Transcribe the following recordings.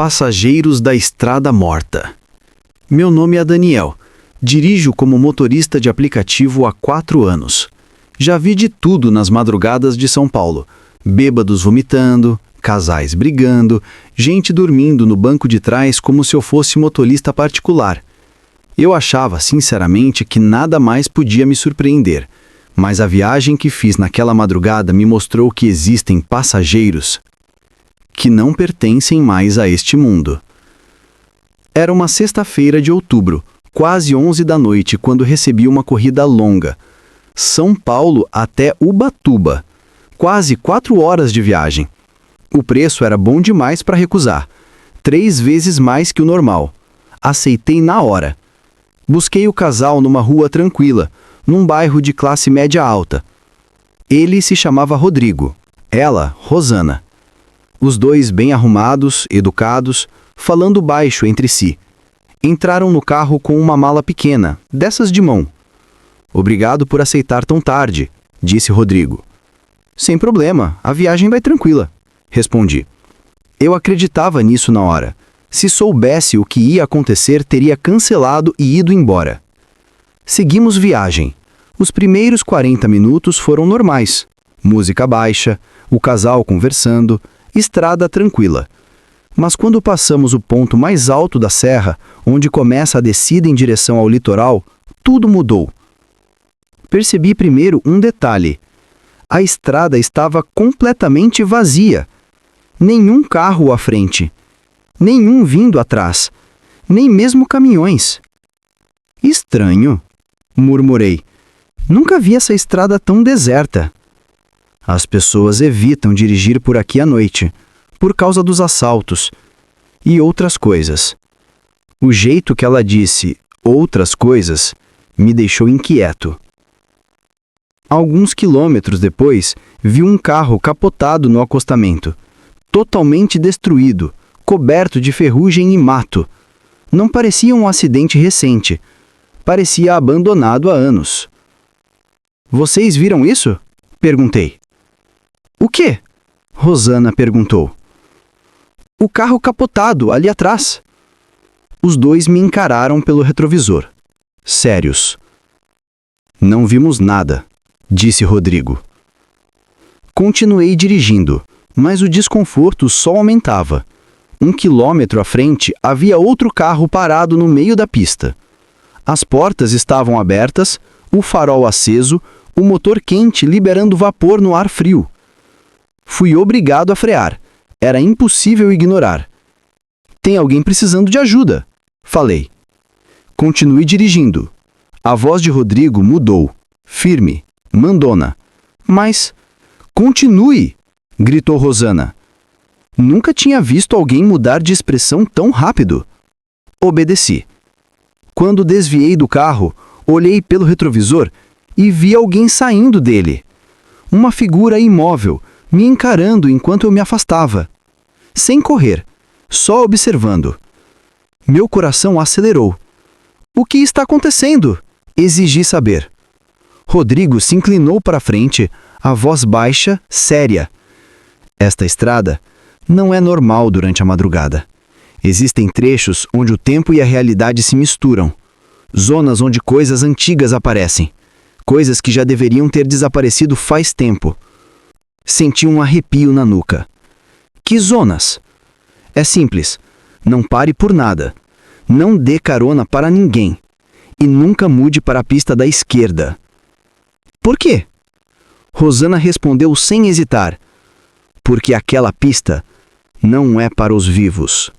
Passageiros da Estrada Morta. Meu nome é Daniel. Dirijo como motorista de aplicativo há 4 anos. Já vi de tudo nas madrugadas de São Paulo. Bêbados vomitando, casais brigando, gente dormindo no banco de trás como se eu fosse motorista particular. Eu achava, sinceramente, que nada mais podia me surpreender. Mas a viagem que fiz naquela madrugada me mostrou que existem passageiros que não pertencem mais a este mundo. Era uma sexta-feira de outubro, quase 11 da noite, quando recebi uma corrida longa. São Paulo até Ubatuba. Quase 4 horas de viagem. O preço era bom demais para recusar. 3 vezes mais que o normal. Aceitei na hora. Busquei o casal numa rua tranquila, num bairro de classe média alta. Ele se chamava Rodrigo, ela, Rosana. Os dois bem arrumados, educados, falando baixo entre si. Entraram no carro com uma mala pequena, dessas de mão. "Obrigado por aceitar tão tarde", disse Rodrigo. "Sem problema, a viagem vai tranquila", respondi. Eu acreditava nisso na hora. Se soubesse o que ia acontecer, teria cancelado e ido embora. Seguimos viagem. Os primeiros 40 minutos foram normais. Música baixa, o casal conversando, estrada tranquila. Mas quando passamos o ponto mais alto da serra, onde começa a descida em direção ao litoral, tudo mudou. Percebi primeiro um detalhe. A estrada estava completamente vazia. Nenhum carro à frente. Nenhum vindo atrás. Nem mesmo caminhões. "Estranho", murmurei. "Nunca vi essa estrada tão deserta." As pessoas evitam dirigir por aqui à noite, por causa dos assaltos e outras coisas. O jeito que ela disse "outras coisas" me deixou inquieto. Alguns quilômetros depois, vi um carro capotado no acostamento, totalmente destruído, coberto de ferrugem e mato. Não parecia um acidente recente, parecia abandonado há anos. "Vocês viram isso?" perguntei. "O quê?" Rosana perguntou. "O carro capotado, ali atrás." Os dois me encararam pelo retrovisor. Sérios. "Não vimos nada", disse Rodrigo. Continuei dirigindo, mas o desconforto só aumentava. 1 quilômetro à frente havia outro carro parado no meio da pista. As portas estavam abertas, o farol aceso, o motor quente liberando vapor no ar frio. Fui obrigado a frear. Era impossível ignorar. "Tem alguém precisando de ajuda", falei. Continuei dirigindo. A voz de Rodrigo mudou, firme, mandona. "Mas, continue!" gritou Rosana. Nunca tinha visto alguém mudar de expressão tão rápido. Obedeci. Quando desviei do carro, olhei pelo retrovisor e vi alguém saindo dele. Uma figura imóvel, me encarando enquanto eu me afastava. Sem correr, só observando. Meu coração acelerou. "O que está acontecendo?" exigi saber. Rodrigo se inclinou para frente, a voz baixa, séria. "Esta estrada não é normal durante a madrugada. Existem trechos onde o tempo e a realidade se misturam. Zonas onde coisas antigas aparecem. Coisas que já deveriam ter desaparecido faz tempo." Senti um arrepio na nuca. "Que zonas?" "É simples. Não pare por nada. Não dê carona para ninguém. E nunca mude para a pista da esquerda." "Por quê?" Rosana respondeu sem hesitar. "Porque aquela pista não é para os vivos."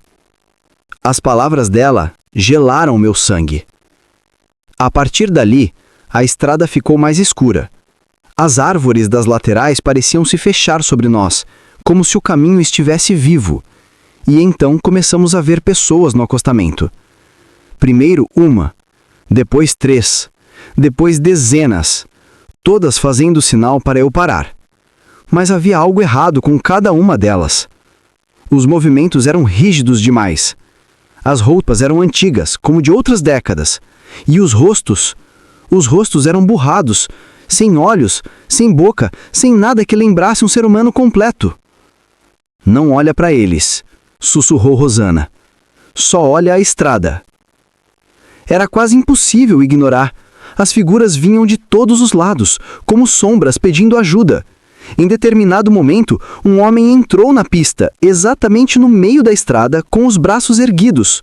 As palavras dela gelaram meu sangue. A partir dali, a estrada ficou mais escura. As árvores das laterais pareciam se fechar sobre nós, como se o caminho estivesse vivo. E então começamos a ver pessoas no acostamento. Primeiro uma, depois 3, depois dezenas, todas fazendo sinal para eu parar. Mas havia algo errado com cada uma delas. Os movimentos eram rígidos demais. As roupas eram antigas, como de outras décadas. E os rostos eram burrados, sem olhos, sem boca, sem nada que lembrasse um ser humano completo. "Não olha para eles", sussurrou Rosana. Só olha a estrada. Era quase impossível ignorar. As figuras vinham de todos os lados, como sombras pedindo ajuda. Em determinado momento, um homem entrou na pista, exatamente no meio da estrada, com os braços erguidos.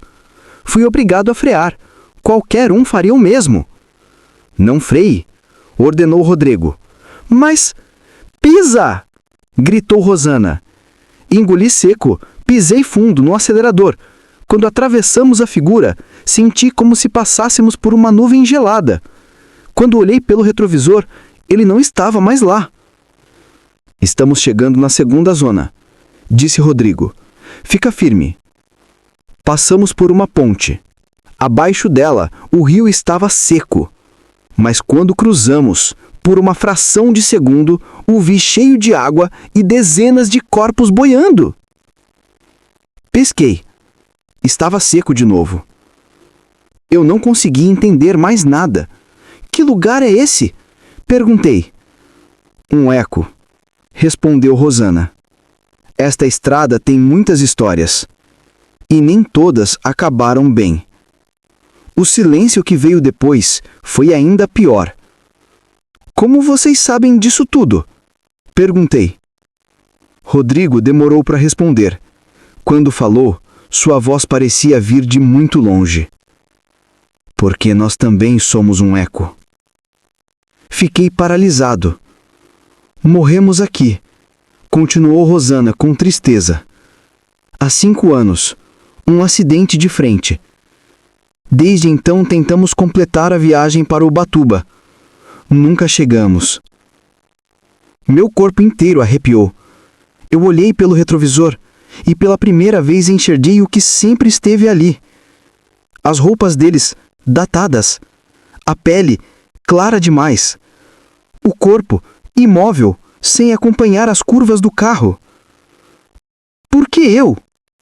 Fui obrigado a frear. Qualquer um faria o mesmo. Não freie, ordenou Rodrigo. Mas... pisa! Gritou Rosana. Engoli seco, pisei fundo no acelerador. Quando atravessamos a figura, senti como se passássemos por uma nuvem gelada. Quando olhei pelo retrovisor, ele não estava mais lá. Estamos chegando na segunda zona, disse Rodrigo. Fica firme. Passamos por uma ponte. Abaixo dela, o rio estava seco. Mas quando cruzamos, por uma fração de segundo, o vi cheio de água e dezenas de corpos boiando. Pesquei. Estava seco de novo. Eu não consegui entender mais nada. Que lugar é esse? Perguntei. Um eco, respondeu Rosana. Esta estrada tem muitas histórias. E nem todas acabaram bem. O silêncio que veio depois foi ainda pior. Como vocês sabem disso tudo? Perguntei. Rodrigo demorou para responder. Quando falou, sua voz parecia vir de muito longe. Porque nós também somos um eco. Fiquei paralisado. Morremos aqui, continuou Rosana com tristeza. Há 5 anos, um acidente de frente. Desde então tentamos completar a viagem para Ubatuba. Nunca chegamos. Meu corpo inteiro arrepiou. Eu olhei pelo retrovisor e pela primeira vez enxerguei o que sempre esteve ali. As roupas deles, datadas. A pele, clara demais. O corpo, imóvel, sem acompanhar as curvas do carro. Por que eu?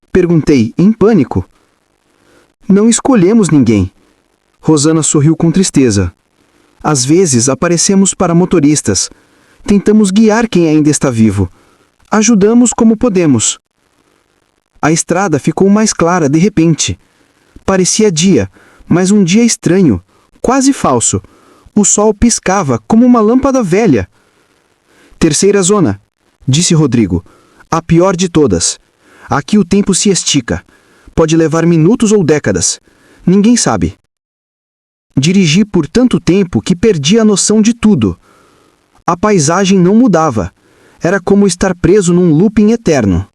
Perguntei, em pânico. Não escolhemos ninguém. Rosana sorriu com tristeza. Às vezes aparecemos para motoristas. Tentamos guiar quem ainda está vivo. Ajudamos como podemos. A estrada ficou mais clara de repente. Parecia dia, mas um dia estranho, quase falso. O sol piscava como uma lâmpada velha. Terceira zona, disse Rodrigo. A pior de todas. Aqui o tempo se estica. Pode levar minutos ou décadas. Ninguém sabe. Dirigi por tanto tempo que perdi a noção de tudo. A paisagem não mudava. Era como estar preso num looping eterno.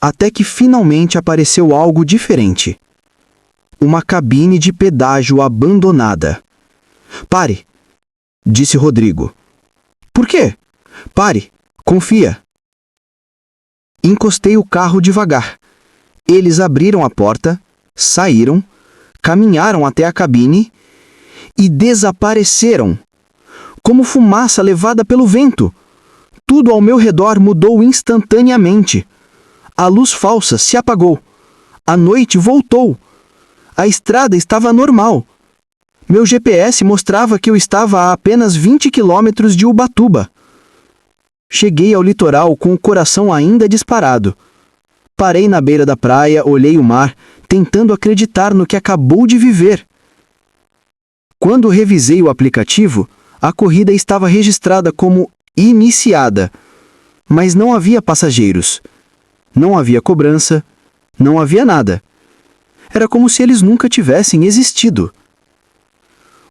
Até que finalmente apareceu algo diferente. Uma cabine de pedágio abandonada. Pare, disse Rodrigo. Por quê? Pare, confia. Encostei o carro devagar. Eles abriram a porta, saíram, caminharam até a cabine e desapareceram. Como fumaça levada pelo vento. Tudo ao meu redor mudou instantaneamente. A luz falsa se apagou. A noite voltou. A estrada estava normal. Meu GPS mostrava que eu estava a apenas 20 quilômetros de Ubatuba. Cheguei ao litoral com o coração ainda disparado. Parei na beira da praia, olhei o mar, tentando acreditar no que acabou de viver. Quando revisei o aplicativo, a corrida estava registrada como iniciada, mas não havia passageiros. Não havia cobrança, não havia nada. Era como se eles nunca tivessem existido.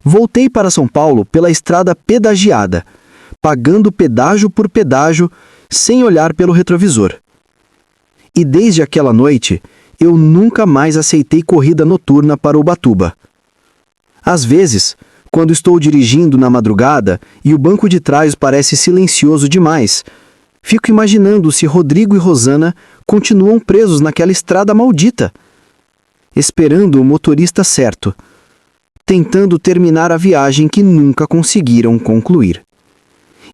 Voltei para São Paulo pela estrada pedagiada, pagando pedágio por pedágio, sem olhar pelo retrovisor. E desde aquela noite, eu nunca mais aceitei corrida noturna para Ubatuba. Às vezes, quando estou dirigindo na madrugada e o banco de trás parece silencioso demais, fico imaginando se Rodrigo e Rosana continuam presos naquela estrada maldita, esperando o motorista certo, tentando terminar a viagem que nunca conseguiram concluir.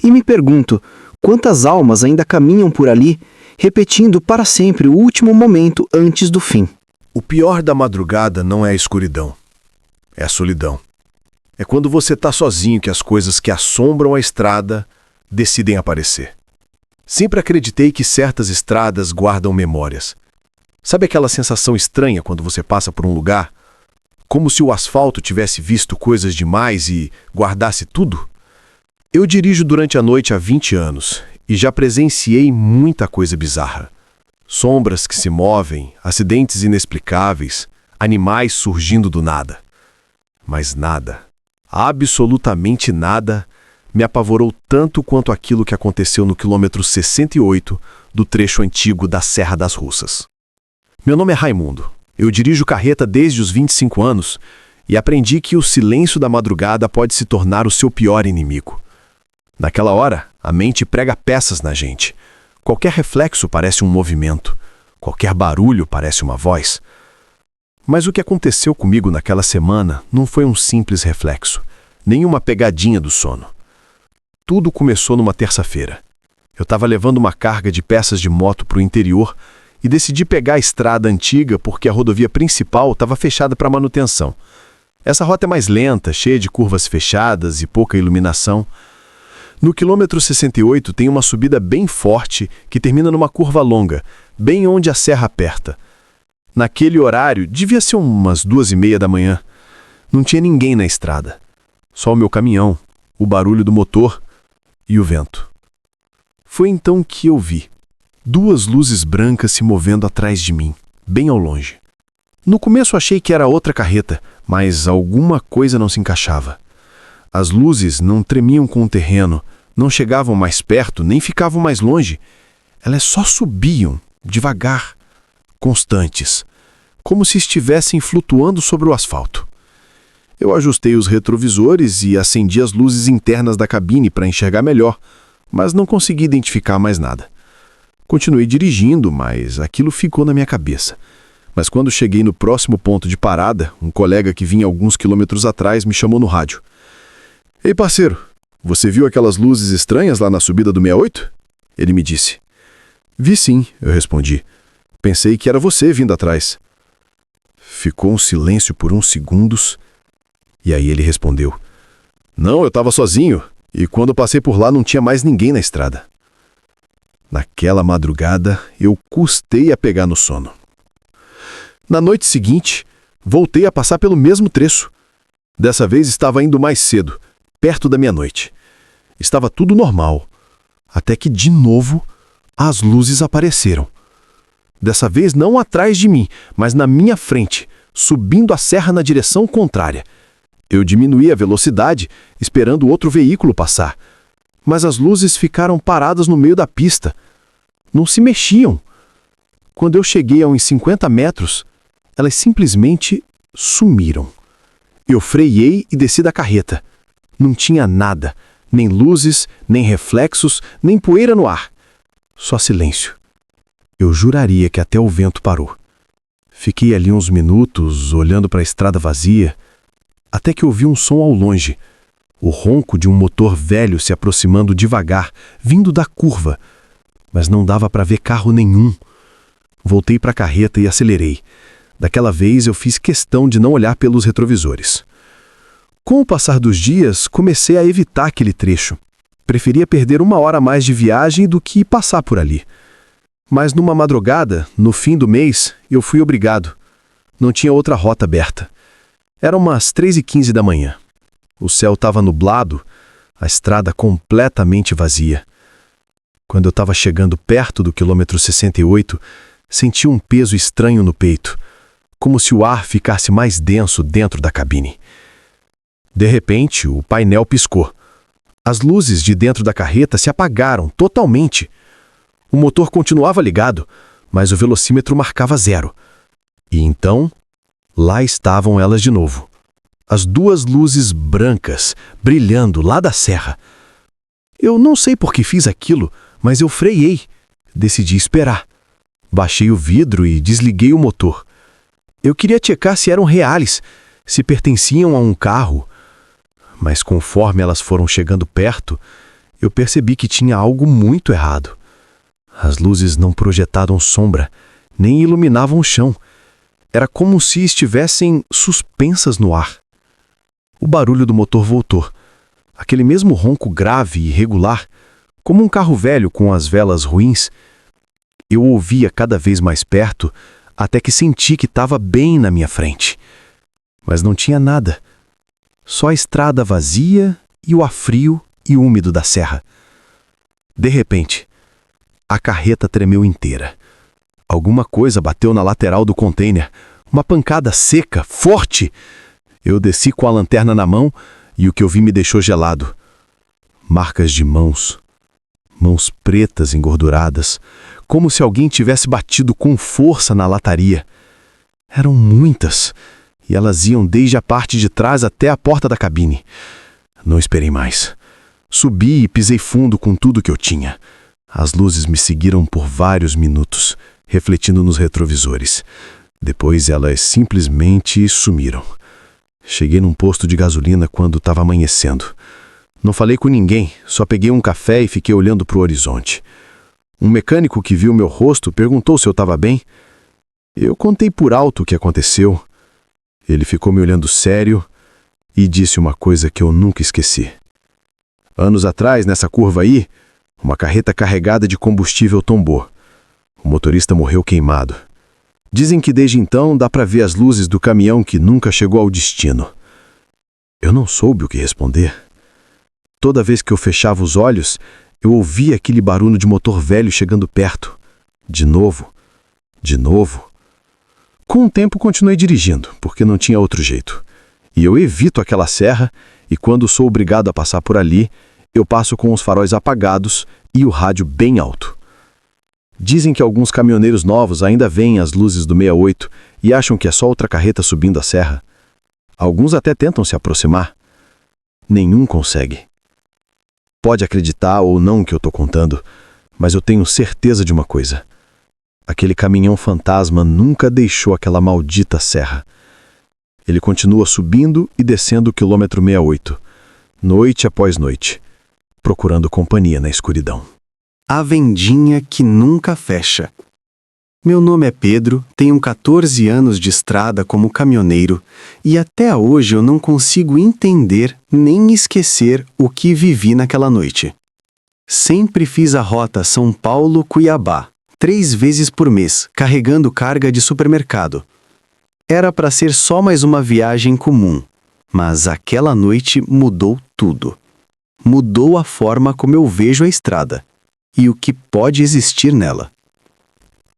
E me pergunto, quantas almas ainda caminham por ali, repetindo para sempre o último momento antes do fim? O pior da madrugada não é a escuridão, é a solidão. É quando você está sozinho que as coisas que assombram a estrada decidem aparecer. Sempre acreditei que certas estradas guardam memórias. Sabe aquela sensação estranha quando você passa por um lugar? Como se o asfalto tivesse visto coisas demais e guardasse tudo? Eu dirijo durante a noite há 20 anos e já presenciei muita coisa bizarra. Sombras que se movem, acidentes inexplicáveis, animais surgindo do nada. Mas nada, absolutamente nada, me apavorou tanto quanto aquilo que aconteceu no quilômetro 68 do trecho antigo da Serra das Russas. Meu nome é Raimundo. Eu dirijo carreta desde os 25 anos e aprendi que o silêncio da madrugada pode se tornar o seu pior inimigo. Naquela hora, a mente prega peças na gente. Qualquer reflexo parece um movimento. Qualquer barulho parece uma voz. Mas o que aconteceu comigo naquela semana não foi um simples reflexo, nem uma pegadinha do sono. Tudo começou numa terça-feira. Eu estava levando uma carga de peças de moto para o interior e decidi pegar a estrada antiga porque a rodovia principal estava fechada para manutenção. Essa rota é mais lenta, cheia de curvas fechadas e pouca iluminação. No quilômetro 68 tem uma subida bem forte que termina numa curva longa, bem onde a serra aperta. Naquele horário, devia ser umas 2:30 da manhã. Não tinha ninguém na estrada. Só o meu caminhão, o barulho do motor e o vento. Foi então que eu vi 2 luzes brancas se movendo atrás de mim, bem ao longe. No começo achei que era outra carreta, mas alguma coisa não se encaixava. As luzes não tremiam com o terreno, não chegavam mais perto, nem ficavam mais longe. Elas só subiam, devagar, constantes, como se estivessem flutuando sobre o asfalto. Eu ajustei os retrovisores e acendi as luzes internas da cabine para enxergar melhor, mas não consegui identificar mais nada. Continuei dirigindo, mas aquilo ficou na minha cabeça. Mas quando cheguei no próximo ponto de parada, um colega que vinha alguns quilômetros atrás me chamou no rádio. Ei, parceiro, você viu aquelas luzes estranhas lá na subida do 68? Ele me disse. Vi sim, eu respondi. Pensei que era você vindo atrás. Ficou um silêncio por uns segundos, e aí ele respondeu. Não, eu estava sozinho, e quando passei por lá não tinha mais ninguém na estrada. Naquela madrugada, eu custei a pegar no sono. Na noite seguinte, voltei a passar pelo mesmo trecho. Dessa vez estava indo mais cedo, perto da meia-noite. Estava tudo normal, até que, de novo, as luzes apareceram. Dessa vez não atrás de mim, mas na minha frente, subindo a serra na direção contrária. Eu diminuí a velocidade, esperando outro veículo passar. Mas as luzes ficaram paradas no meio da pista. Não se mexiam. Quando eu cheguei a uns 50 metros, elas simplesmente sumiram. Eu freiei e desci da carreta. Não tinha nada, nem luzes, nem reflexos, nem poeira no ar. Só silêncio. Eu juraria que até o vento parou. Fiquei ali uns minutos, olhando para a estrada vazia, até que ouvi um som ao longe. O ronco de um motor velho se aproximando devagar, vindo da curva, mas não dava para ver carro nenhum. Voltei para a carreta e acelerei. Daquela vez eu fiz questão de não olhar pelos retrovisores. Com o passar dos dias, comecei a evitar aquele trecho. Preferia perder 1 hora a mais de viagem do que passar por ali. Mas numa madrugada, no fim do mês, eu fui obrigado. Não tinha outra rota aberta. Eram umas 3:15 da manhã. O céu estava nublado, a estrada completamente vazia. Quando eu estava chegando perto do quilômetro 68, senti um peso estranho no peito, como se o ar ficasse mais denso dentro da cabine. De repente, o painel piscou. As luzes de dentro da carreta se apagaram totalmente. O motor continuava ligado, mas o velocímetro marcava 0. E então, lá estavam elas de novo. As 2 luzes brancas, brilhando lá da serra. Eu não sei por que fiz aquilo, mas eu freiei. Decidi esperar. Baixei o vidro e desliguei o motor. Eu queria checar se eram reais, se pertenciam a um carro. Mas conforme elas foram chegando perto, eu percebi que tinha algo muito errado. As luzes não projetavam sombra, nem iluminavam o chão. Era como se estivessem suspensas no ar. O barulho do motor voltou. Aquele mesmo ronco grave e irregular, como um carro velho com as velas ruins. Eu ouvia cada vez mais perto até que senti que estava bem na minha frente. Mas não tinha nada. Só a estrada vazia e o ar frio e úmido da serra. De repente, a carreta tremeu inteira. Alguma coisa bateu na lateral do container. Uma pancada seca, forte. Eu desci com a lanterna na mão e o que eu vi me deixou gelado. Marcas de mãos. Mãos pretas engorduradas, como se alguém tivesse batido com força na lataria. Eram muitas, e elas iam desde a parte de trás até a porta da cabine. Não esperei mais. Subi e pisei fundo com tudo que eu tinha. As luzes me seguiram por vários minutos, refletindo nos retrovisores. Depois elas simplesmente sumiram. Cheguei num posto de gasolina quando estava amanhecendo. Não falei com ninguém, só peguei um café e fiquei olhando para o horizonte. Um mecânico que viu meu rosto perguntou se eu estava bem. Eu contei por alto o que aconteceu. Ele ficou me olhando sério e disse uma coisa que eu nunca esqueci. Anos atrás, nessa curva aí, uma carreta carregada de combustível tombou. O motorista morreu queimado. Dizem que desde então dá para ver as luzes do caminhão que nunca chegou ao destino. Eu não soube o que responder. Toda vez que eu fechava os olhos, eu ouvia aquele barulho de motor velho chegando perto. De novo. De novo. Com o tempo continuei dirigindo, porque não tinha outro jeito. E eu evito aquela serra, e quando sou obrigado a passar por ali, eu passo com os faróis apagados e o rádio bem alto. Dizem que alguns caminhoneiros novos ainda veem as luzes do 68 e acham que é só outra carreta subindo a serra. Alguns até tentam se aproximar. Nenhum consegue. Pode acreditar ou não que eu estou contando, mas eu tenho certeza de uma coisa. Aquele caminhão fantasma nunca deixou aquela maldita serra. Ele continua subindo e descendo o quilômetro 68, noite após noite, procurando companhia na escuridão. A vendinha que nunca fecha. Meu nome é Pedro, tenho 14 anos de estrada como caminhoneiro e até hoje eu não consigo entender nem esquecer o que vivi naquela noite. Sempre fiz a rota São Paulo-Cuiabá, 3 vezes por mês, carregando carga de supermercado. Era para ser só mais uma viagem comum, mas aquela noite mudou tudo. Mudou a forma como eu vejo a estrada e o que pode existir nela.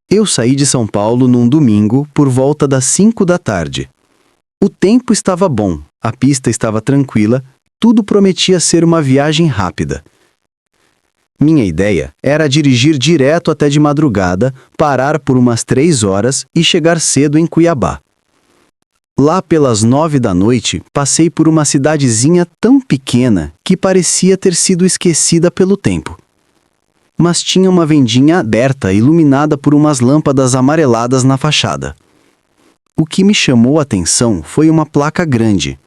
Eu saí de São Paulo num domingo por volta das 5 da tarde. O tempo estava bom, a pista estava tranquila, tudo prometia ser uma viagem rápida. Minha ideia era dirigir direto até de madrugada, parar por umas 3 horas e chegar cedo em Cuiabá. Lá pelas 9 da noite, passei por uma cidadezinha tão pequena que parecia ter sido esquecida pelo tempo. Mas tinha uma vendinha aberta, iluminada por umas lâmpadas amareladas na fachada. O que me chamou a atenção foi uma placa grande: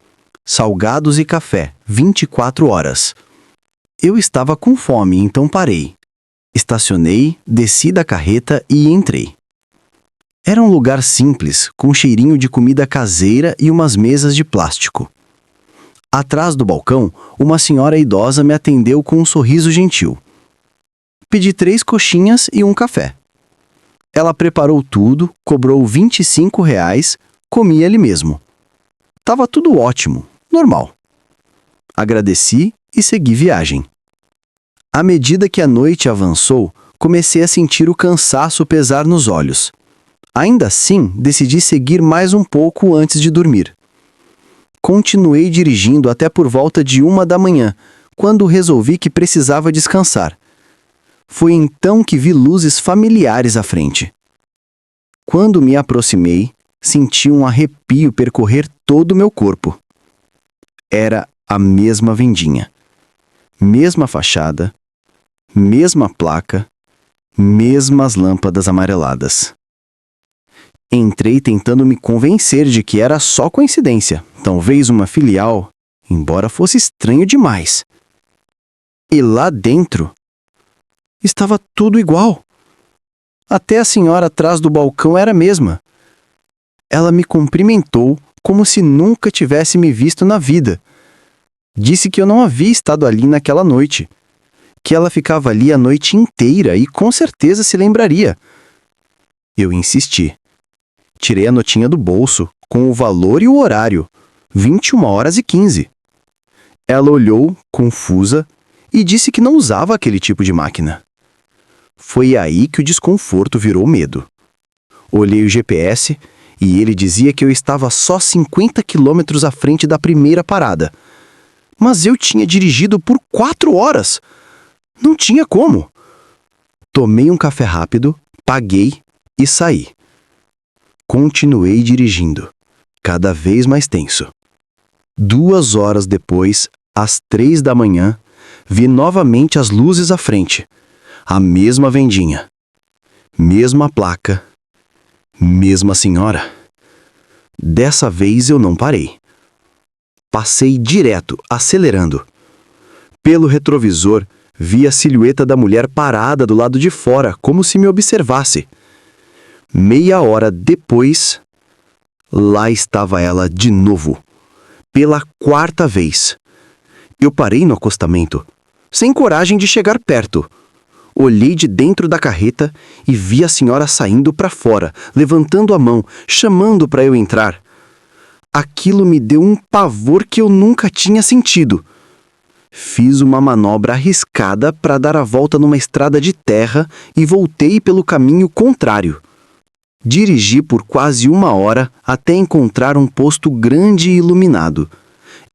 salgados e café, 24 horas. Eu estava com fome, então parei. Estacionei, desci da carreta e entrei. Era um lugar simples, com cheirinho de comida caseira e umas mesas de plástico. Atrás do balcão, uma senhora idosa me atendeu com um sorriso gentil. Pedi 3 coxinhas e um café. Ela preparou tudo, cobrou R$ 25, comi ali mesmo. Tava tudo ótimo, normal. Agradeci e segui viagem. À medida que a noite avançou, comecei a sentir o cansaço pesar nos olhos. Ainda assim, decidi seguir mais um pouco antes de dormir. Continuei dirigindo até por volta de 1 da manhã, quando resolvi que precisava descansar. Foi então que vi luzes familiares à frente. Quando me aproximei, senti um arrepio percorrer todo o meu corpo. Era a mesma vendinha. Mesma fachada, mesma placa, mesmas lâmpadas amareladas. Entrei tentando me convencer de que era só coincidência, talvez uma filial, embora fosse estranho demais. E lá dentro estava tudo igual. Até a senhora atrás do balcão era a mesma. Ela me cumprimentou como se nunca tivesse me visto na vida. Disse que eu não havia estado ali naquela noite, que ela ficava ali a noite inteira e com certeza se lembraria. Eu insisti. Tirei a notinha do bolso, com o valor e o horário. 21h15. Ela olhou, confusa, e disse que não usava aquele tipo de máquina. Foi aí que o desconforto virou medo. Olhei o GPS e ele dizia que eu estava só 50 quilômetros à frente da primeira parada. Mas eu tinha dirigido por 4 horas. Não tinha como. Tomei um café rápido, paguei e saí. Continuei dirigindo, cada vez mais tenso. 2 horas depois, às 3 da manhã, vi novamente as luzes à frente. A mesma vendinha. Mesma placa. Mesma senhora. Dessa vez eu não parei. Passei direto, acelerando. Pelo retrovisor, vi a silhueta da mulher parada do lado de fora, como se me observasse. Meia hora depois, lá estava ela de novo. Pela 4ª vez. Eu parei no acostamento, sem coragem de chegar perto. Olhei de dentro da carreta e vi a senhora saindo para fora, levantando a mão, chamando para eu entrar. Aquilo me deu um pavor que eu nunca tinha sentido. Fiz uma manobra arriscada para dar a volta numa estrada de terra e voltei pelo caminho contrário. Dirigi por quase 1 hora até encontrar um posto grande e iluminado.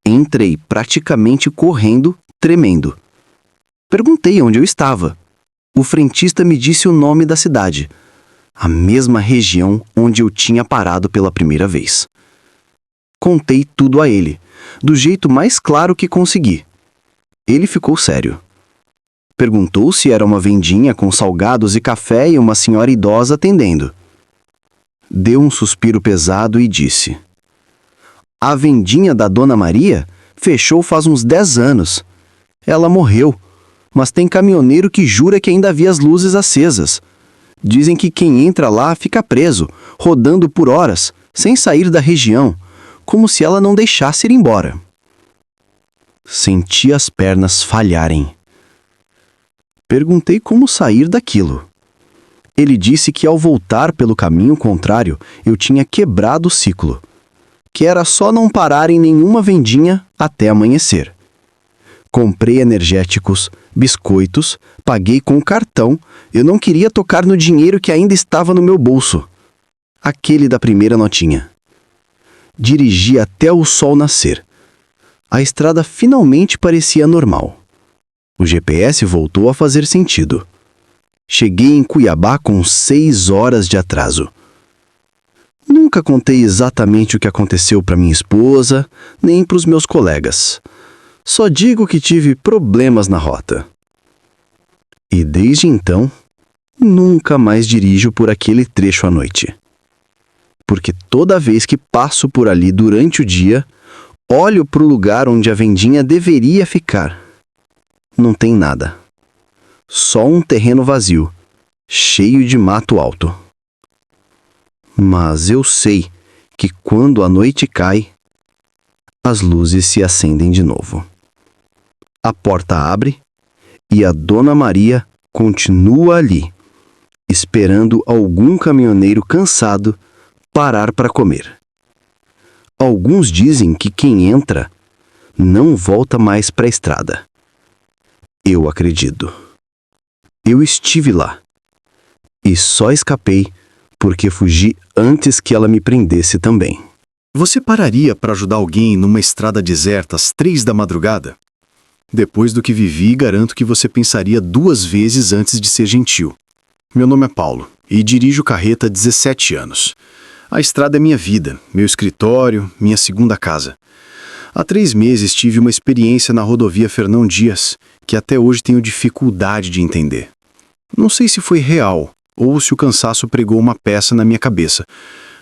Entrei praticamente correndo, tremendo. Perguntei onde eu estava. O frentista me disse o nome da cidade, a mesma região onde eu tinha parado pela primeira vez. Contei tudo a ele, do jeito mais claro que consegui. Ele ficou sério. Perguntou se era uma vendinha com salgados e café e uma senhora idosa atendendo. Deu um suspiro pesado e disse: "A vendinha da Dona Maria fechou faz uns 10 anos. Ela morreu, mas tem caminhoneiro que jura que ainda havia as luzes acesas. Dizem que quem entra lá fica preso, rodando por horas, sem sair da região, como se ela não deixasse ir embora." Senti as pernas falharem. Perguntei como sair daquilo. Ele disse que ao voltar pelo caminho contrário, eu tinha quebrado o ciclo, que era só não parar em nenhuma vendinha até amanhecer. Comprei energéticos, biscoitos, paguei com cartão, eu não queria tocar no dinheiro que ainda estava no meu bolso. Aquele da primeira notinha. Dirigi até o sol nascer. A estrada finalmente parecia normal. O GPS voltou a fazer sentido. Cheguei em Cuiabá com 6 horas de atraso. Nunca contei exatamente o que aconteceu para minha esposa, nem para os meus colegas. Só digo que tive problemas na rota. E desde então, nunca mais dirijo por aquele trecho à noite. Porque toda vez que passo por ali durante o dia, olho para o lugar onde a vendinha deveria ficar. Não tem nada. Só um terreno vazio, cheio de mato alto. Mas eu sei que quando a noite cai, as luzes se acendem de novo. A porta abre e a Dona Maria continua ali, esperando algum caminhoneiro cansado parar para comer. Alguns dizem que quem entra não volta mais para a estrada. Eu acredito. Eu estive lá. E só escapei porque fugi antes que ela me prendesse também. Você pararia para ajudar alguém numa estrada deserta às 3 da madrugada? Depois do que vivi, garanto que você pensaria 2 vezes antes de ser gentil. Meu nome é Paulo e dirijo carreta há 17 anos. A estrada é minha vida, meu escritório, minha segunda casa. Há 3 meses tive uma experiência na rodovia Fernão Dias, que até hoje tenho dificuldade de entender. Não sei se foi real ou se o cansaço pregou uma peça na minha cabeça,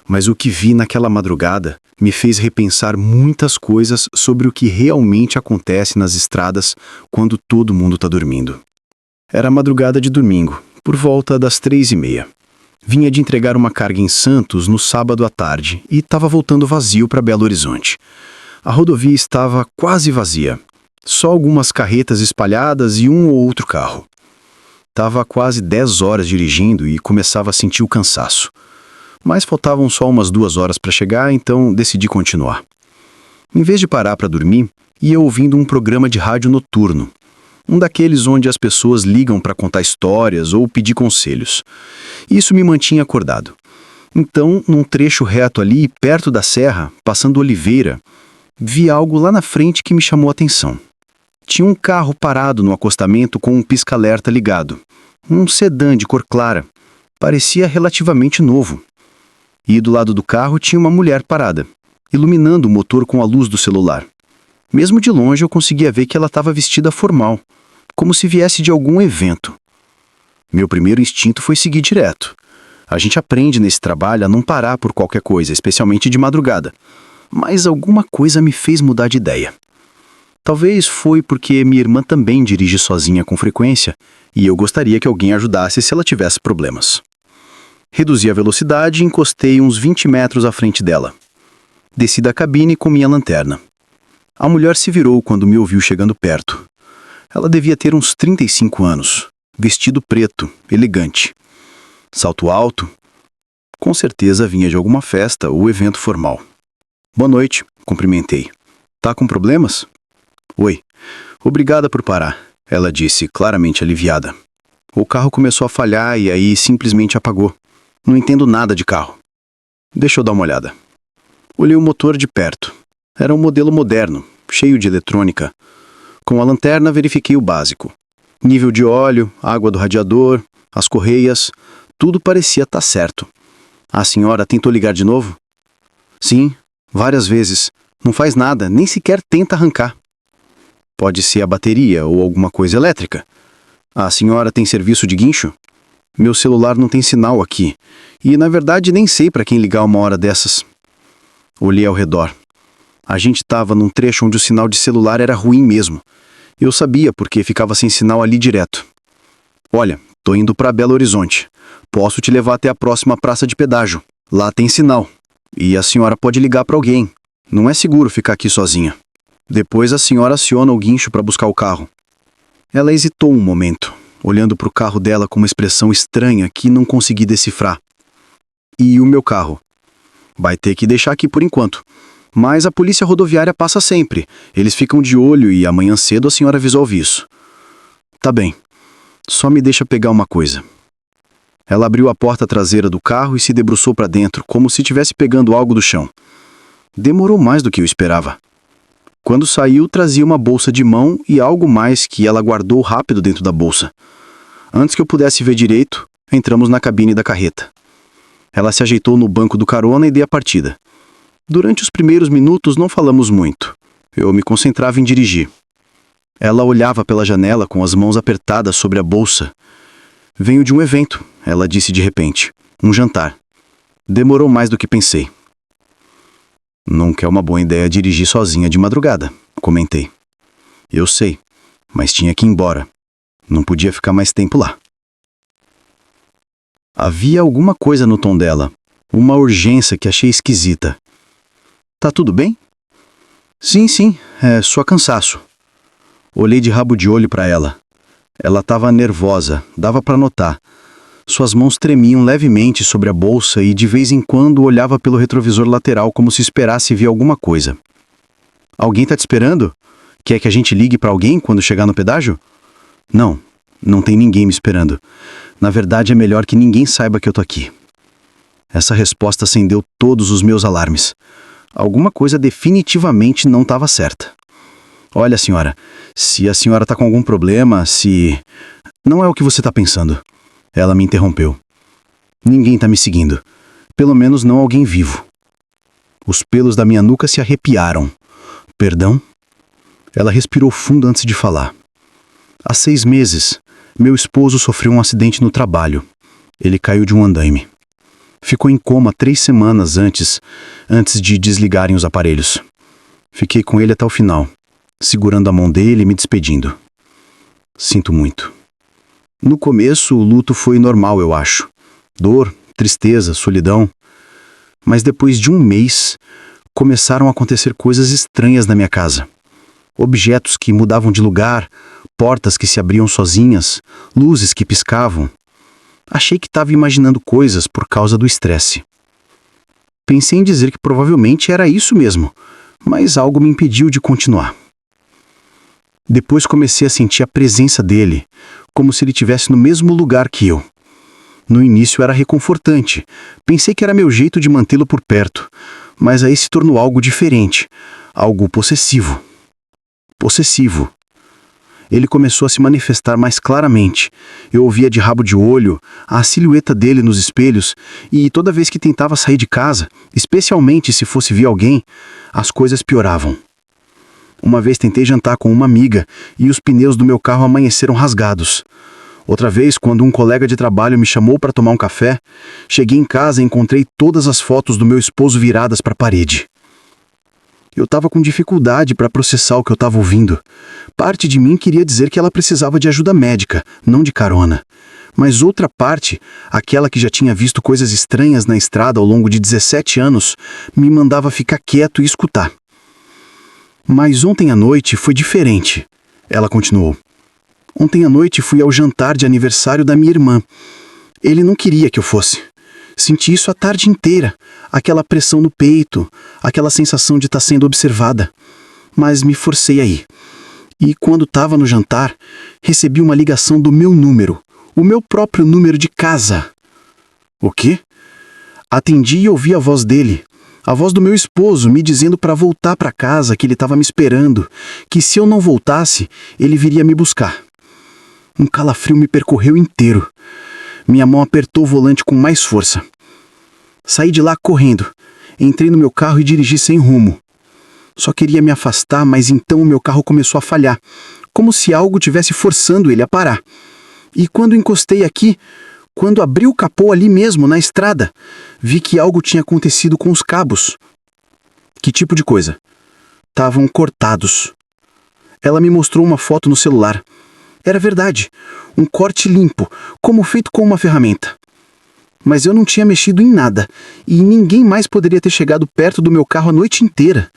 mas o que vi naquela madrugada me fez repensar muitas coisas sobre o que realmente acontece nas estradas quando todo mundo está dormindo. Era madrugada de domingo, por volta das 3h30. Vinha de entregar uma carga em Santos no sábado à tarde e estava voltando vazio para Belo Horizonte. A rodovia estava quase vazia, só algumas carretas espalhadas e um ou outro carro. Estava há quase 10 horas dirigindo e começava a sentir o cansaço. Mas faltavam só umas 2 horas para chegar, então decidi continuar. Em vez de parar para dormir, ia ouvindo um programa de rádio noturno. Um daqueles onde as pessoas ligam para contar histórias ou pedir conselhos. Isso me mantinha acordado. Então, num trecho reto ali, perto da serra, passando oliveira, vi algo lá na frente que me chamou a atenção. Tinha um carro parado no acostamento com um pisca-alerta ligado. Um sedã de cor clara. Parecia relativamente novo. E do lado do carro tinha uma mulher parada, iluminando o motor com a luz do celular. Mesmo de longe eu conseguia ver que ela estava vestida formal, como se viesse de algum evento. Meu primeiro instinto foi seguir direto. A gente aprende nesse trabalho a não parar por qualquer coisa, especialmente de madrugada. Mas alguma coisa me fez mudar de ideia. Talvez foi porque minha irmã também dirige sozinha com frequência e eu gostaria que alguém ajudasse se ela tivesse problemas. Reduzi a velocidade e encostei uns 20 metros à frente dela. Desci da cabine com minha lanterna. A mulher se virou quando me ouviu chegando perto. Ela devia ter uns 35 anos, vestido preto, elegante. Salto alto. Com certeza vinha de alguma festa ou evento formal. Boa noite, cumprimentei. Tá com problemas? Oi. Obrigada por parar, ela disse, claramente aliviada. O carro começou a falhar e aí simplesmente apagou. Não entendo nada de carro. Deixa eu dar uma olhada. Olhei o motor de perto. Era um modelo moderno, cheio de eletrônica. Com a lanterna verifiquei o básico. Nível de óleo, água do radiador, as correias, tudo parecia estar certo. A senhora tentou ligar de novo? Sim, várias vezes. Não faz nada, nem sequer tenta arrancar. Pode ser a bateria ou alguma coisa elétrica. A senhora tem serviço de guincho? Meu celular não tem sinal aqui. E, na verdade, nem sei para quem ligar uma hora dessas. Olhei ao redor. A gente estava num trecho onde o sinal de celular era ruim mesmo. Eu sabia porque ficava sem sinal ali direto. Olha, tô indo para Belo Horizonte. Posso te levar até a próxima praça de pedágio. Lá tem sinal. E a senhora pode ligar para alguém. Não é seguro ficar aqui sozinha. Depois a senhora aciona o guincho para buscar o carro. Ela hesitou um momento, olhando para o carro dela com uma expressão estranha que não consegui decifrar. E o meu carro? Vai ter que deixar aqui por enquanto. Mas a polícia rodoviária passa sempre. Eles ficam de olho e amanhã cedo a senhora resolve isso. Tá bem. Só me deixa pegar uma coisa. Ela abriu a porta traseira do carro e se debruçou para dentro, como se estivesse pegando algo do chão. Demorou mais do que eu esperava. Quando saiu, trazia uma bolsa de mão e algo mais que ela guardou rápido dentro da bolsa. Antes que eu pudesse ver direito, entramos na cabine da carreta. Ela se ajeitou no banco do carona e dei a partida. Durante os primeiros minutos não falamos muito. Eu me concentrava em dirigir. Ela olhava pela janela com as mãos apertadas sobre a bolsa. Venho de um evento, ela disse de repente. Um jantar. Demorou mais do que pensei. Nunca é uma boa ideia dirigir sozinha de madrugada, comentei. Eu sei, mas tinha que ir embora. Não podia ficar mais tempo lá. Havia alguma coisa no tom dela, uma urgência que achei esquisita. Tá tudo bem? Sim, é só cansaço. Olhei de rabo de olho para ela. Ela estava nervosa, dava para notar. Suas mãos tremiam levemente sobre a bolsa e de vez em quando olhava pelo retrovisor lateral como se esperasse ver alguma coisa. Alguém tá te esperando? Quer que a gente ligue para alguém quando chegar no pedágio? Não tem ninguém me esperando. Na verdade, é melhor que ninguém saiba que eu tô aqui. Essa resposta acendeu todos os meus alarmes. Alguma coisa definitivamente não estava certa. Olha, senhora, se a senhora tá com algum problema, se... Não é o que você tá pensando. Ela me interrompeu. Ninguém tá me seguindo. Pelo menos não alguém vivo. Os pelos da minha nuca se arrepiaram. Perdão? Ela respirou fundo antes de falar. Há 6 meses, meu esposo sofreu um acidente no trabalho. Ele caiu de um andaime. Ficou em coma 3 semanas antes de desligarem os aparelhos. Fiquei com ele até o final, segurando a mão dele e me despedindo. Sinto muito. No começo, o luto foi normal, eu acho. Dor, tristeza, solidão. Mas depois de 1 mês, começaram a acontecer coisas estranhas na minha casa. Objetos que mudavam de lugar, portas que se abriam sozinhas, luzes que piscavam. Achei que estava imaginando coisas por causa do estresse. Pensei em dizer que provavelmente era isso mesmo, mas algo me impediu de continuar. Depois comecei a sentir a presença dele, como se ele estivesse no mesmo lugar que eu. No início era reconfortante. Pensei que era meu jeito de mantê-lo por perto, mas aí se tornou algo diferente, algo possessivo. Possessivo. Ele começou a se manifestar mais claramente. Eu ouvia de rabo de olho a silhueta dele nos espelhos e toda vez que tentava sair de casa, especialmente se fosse ver alguém, as coisas pioravam. Uma vez tentei jantar com uma amiga e os pneus do meu carro amanheceram rasgados. Outra vez, quando um colega de trabalho me chamou para tomar um café, cheguei em casa e encontrei todas as fotos do meu esposo viradas para a parede. Eu estava com dificuldade para processar o que eu estava ouvindo. Parte de mim queria dizer que ela precisava de ajuda médica, não de carona. Mas outra parte, aquela que já tinha visto coisas estranhas na estrada ao longo de 17 anos, me mandava ficar quieto e escutar. Mas ontem à noite foi diferente. Ela continuou. Ontem à noite fui ao jantar de aniversário da minha irmã. Ele não queria que eu fosse. Senti isso a tarde inteira, aquela pressão no peito, aquela sensação de estar sendo observada. Mas me forcei a ir. E quando estava no jantar, recebi uma ligação do meu número, o meu próprio número de casa. O quê? Atendi e ouvi a voz dele, a voz do meu esposo me dizendo para voltar para casa, que ele estava me esperando, que se eu não voltasse, ele viria me buscar. Um calafrio me percorreu inteiro. Minha mão apertou o volante com mais força. Saí de lá correndo. Entrei no meu carro e dirigi sem rumo. Só queria me afastar, mas então o meu carro começou a falhar, como se algo tivesse forçando ele a parar. E quando encostei aqui, quando abri o capô ali mesmo, na estrada, vi que algo tinha acontecido com os cabos. Que tipo de coisa? Estavam cortados. Ela me mostrou uma foto no celular. Era verdade, um corte limpo, como feito com uma ferramenta. Mas eu não tinha mexido em nada, e ninguém mais poderia ter chegado perto do meu carro a noite inteira.